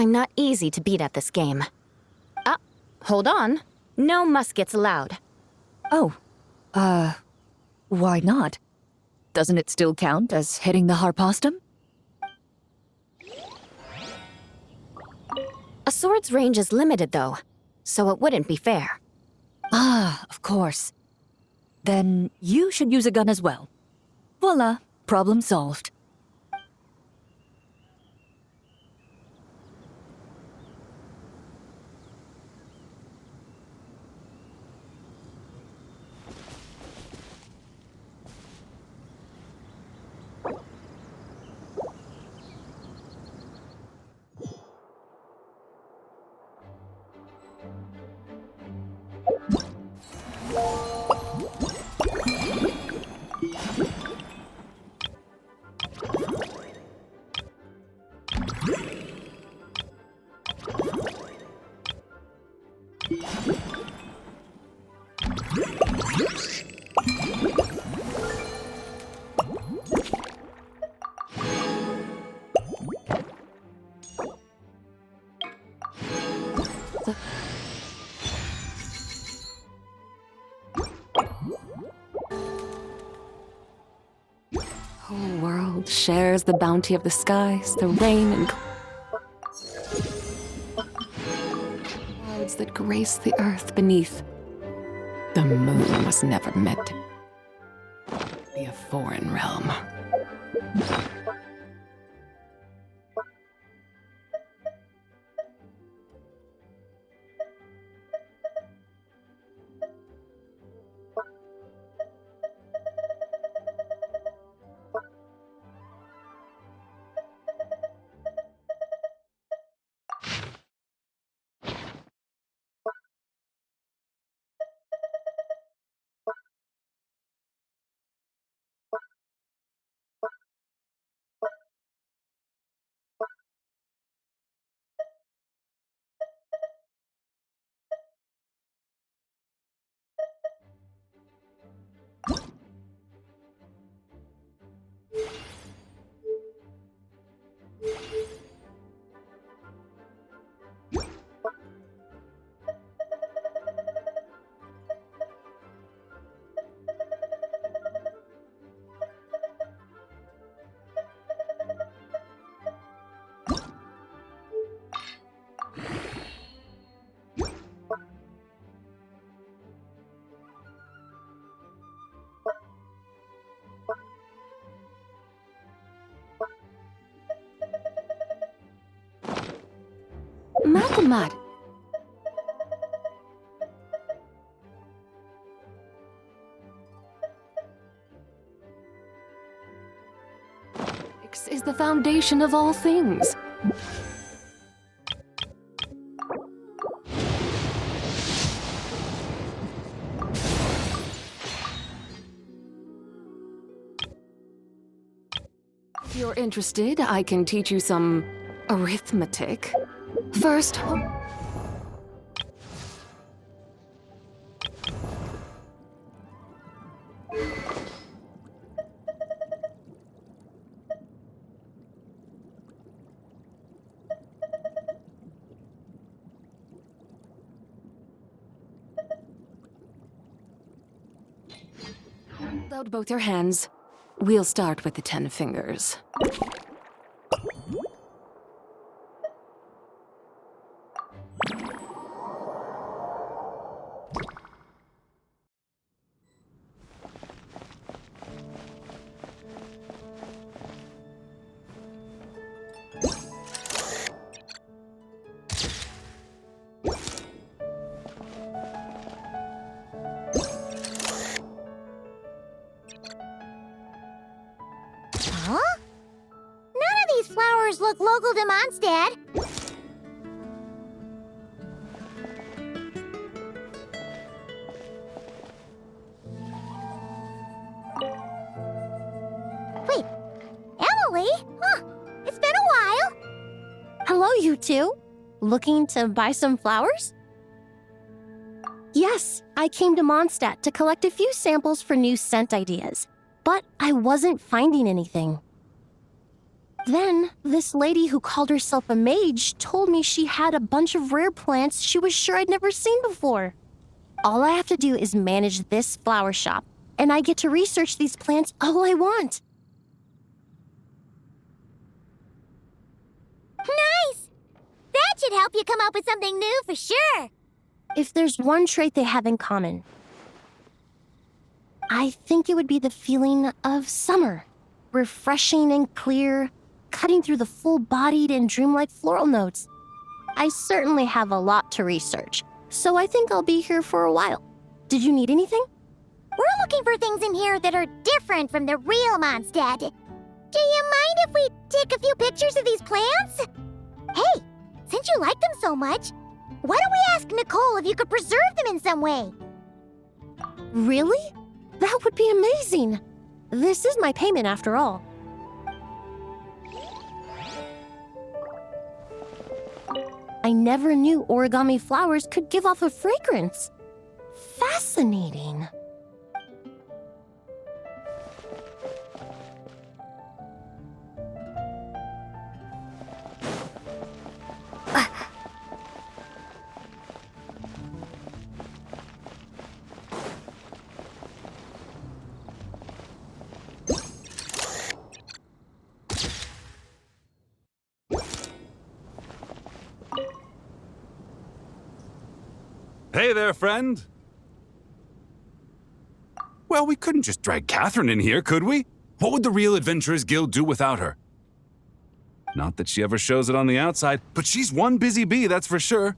I'm not easy to beat at this game. Ah, hold on. No muskets allowed. Oh, why not? Doesn't it still count as hitting the harpastum? A sword's range is limited, though, so it wouldn't be fair. Ah, of course. Then you should use a gun as well. Voila, problem solved. whole world shares the bounty of the skies, the rain and clouds that grace the earth beneath. The moon was never meant to be a foreign realm. Mad. Is the foundation of all things. If you're interested, I can teach you some arithmetic. First, hold out both your hands. We'll start with the 10 fingers. Huh? None of these flowers look local to Mondstadt. Wait, Emily? Huh, it's been a while. Hello, you two. Looking to buy some flowers? Yes, I came to Mondstadt to collect a few samples for new scent ideas. But I wasn't finding anything. Then, this lady who called herself a mage told me she had a bunch of rare plants she was sure I'd never seen before. All I have to do is manage this flower shop, and I get to research these plants all I want. Nice! That should help you come up with something new for sure. If there's one trait they have in common, I think it would be the feeling of summer. Refreshing and clear, cutting through the full-bodied and dreamlike floral notes. I certainly have a lot to research, so I think I'll be here for a while. Did you need anything? We're looking for things in here that are different from the real Mondstadt. Do you mind if we take a few pictures of these plants? Hey, since you like them so much, why don't we ask Nicole if you could preserve them in some way? Really? That would be amazing. This is my payment after all. I never knew origami flowers could give off a fragrance. Fascinating. Hey there, friend. Well, we couldn't just drag Catherine in here, could we? What would the Real Adventurers Guild do without her? Not that she ever shows it on the outside, but she's one busy bee, that's for sure.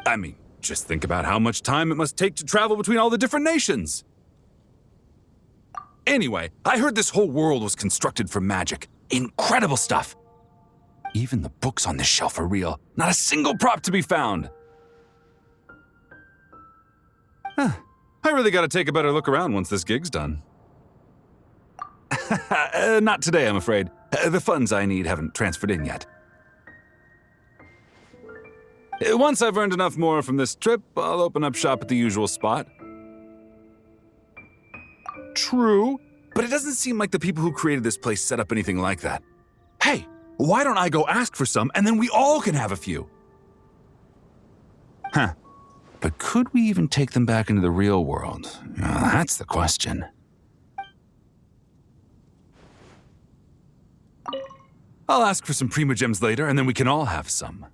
I mean, just think about how much time it must take to travel between all the different nations. Anyway, I heard this whole world was constructed for magic. Incredible stuff. Even the books on this shelf are real. Not a single prop to be found. I really gotta take a better look around once this gig's done. Not today, I'm afraid. The funds I need haven't transferred in yet. Once I've earned enough more from this trip, I'll open up shop at the usual spot. True, but it doesn't seem like the people who created this place set up anything like that. Hey, why don't I go ask for some, and then we all can have a few? Huh. But could we even take them back into the real world? That's the question. I'll ask for some Primogems later, and then we can all have some.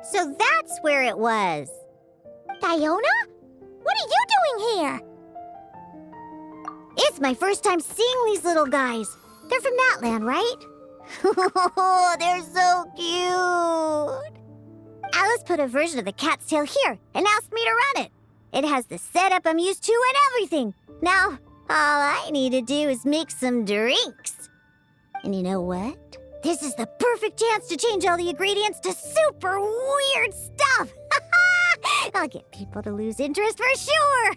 So that's where it was. Fiona? What are you doing here? It's my first time seeing these little guys. They're from that land, right? They're so cute. Alice put a version of the cat's tail here and asked me to run it. It has the setup I'm used to and everything. Now, all I need to do is make some drinks. And you know what? This is the perfect chance to change all the ingredients to super weird stuff. I'll get people to lose interest for sure.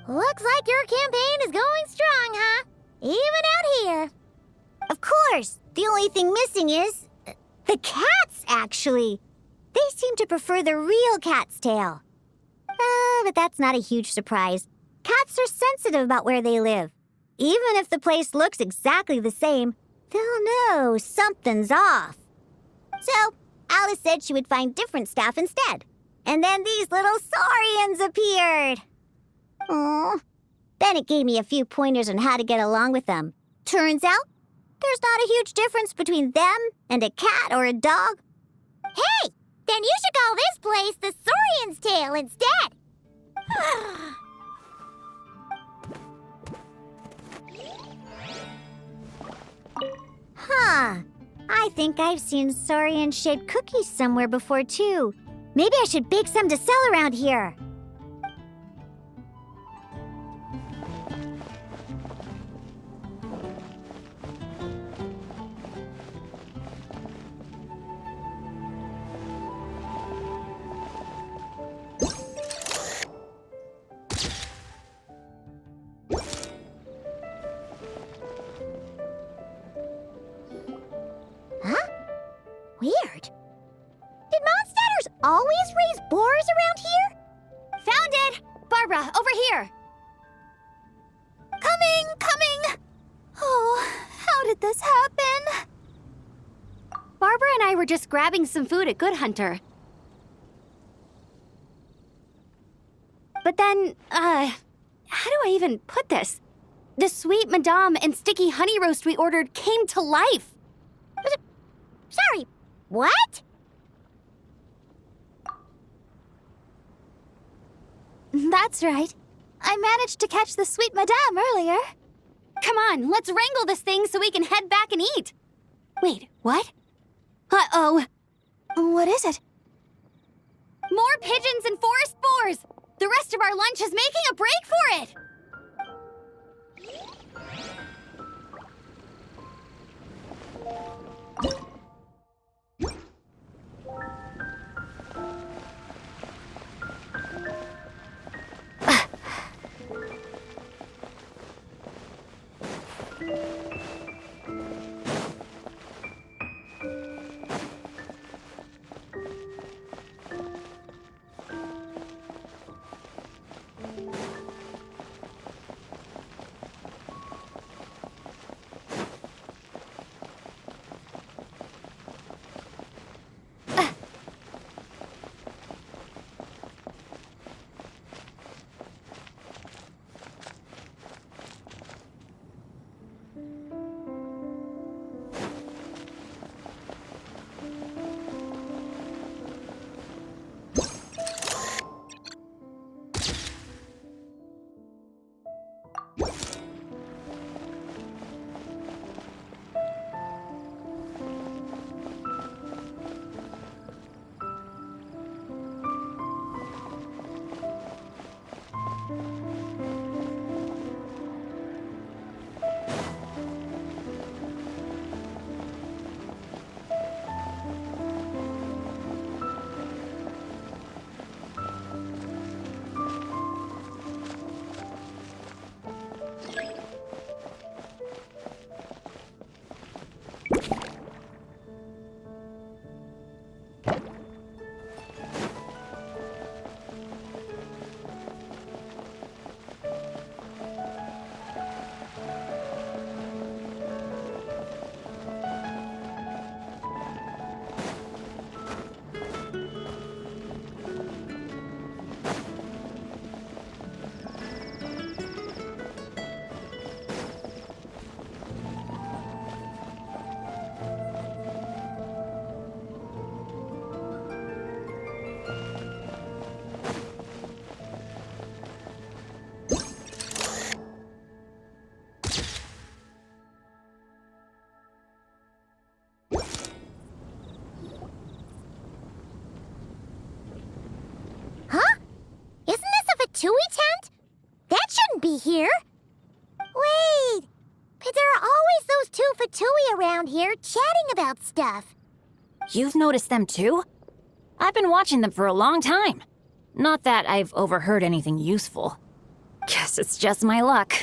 Looks like your campaign is going strong, huh? Even out here. Of course. The only thing missing is the cats, actually. They seem to prefer the real cat's tail. But that's not a huge surprise. Cats are sensitive about where they live. Even if the place looks exactly the same, they'll know something's off. So, Alice said she would find different staff instead. And then these little saurians appeared. Aww. Bennett gave me a few pointers on how to get along with them. Turns out, there's not a huge difference between them and a cat or a dog. Hey, then you should call this place the Saurian's Tail instead. Huh. I think I've seen saurian-shaped cookies somewhere before, too. Maybe I should bake some to sell around here. Weird. Did Mondstadters always raise boars around here? Found it! Barbara, over here! Coming! Oh, how did this happen? Barbara and I were just grabbing some food at Good Hunter. But then, how do I even put this? The sweet madame and sticky honey roast we ordered came to life. Sorry, what? That's right. I managed to catch the sweet madame earlier. Come on, let's wrangle this thing so we can head back and eat. Wait, what? Uh-oh. What is it? More pigeons and forest boars! The rest of our lunch is making a break for it! Fatui tent? That shouldn't be here. Wait, but there are always those two Fatui around here chatting about stuff. You've noticed them too? I've been watching them for a long time. Not that I've overheard anything useful. Guess it's just my luck.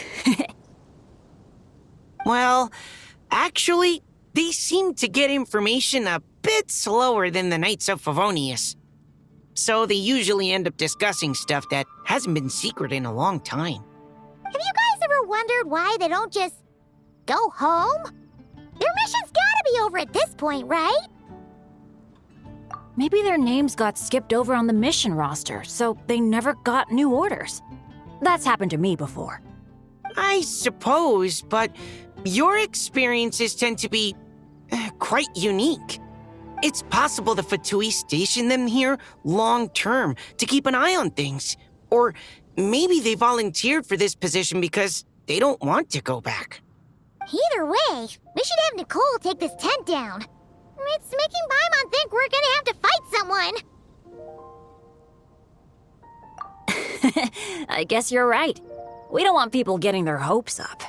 Well, actually, they seem to get information a bit slower than the Knights of Favonius. So they usually end up discussing stuff that hasn't been secret in a long time. Have you guys ever wondered why they don't just go home? Their mission's gotta be over at this point, right? Maybe their names got skipped over on the mission roster, so they never got new orders. That's happened to me before. I suppose, but your experiences tend to be quite unique. It's possible the Fatui stationed them here long-term to keep an eye on things. Or maybe they volunteered for this position because they don't want to go back. Either way, we should have Nicole take this tent down. It's making Paimon think we're gonna have to fight someone. I guess you're right. We don't want people getting their hopes up.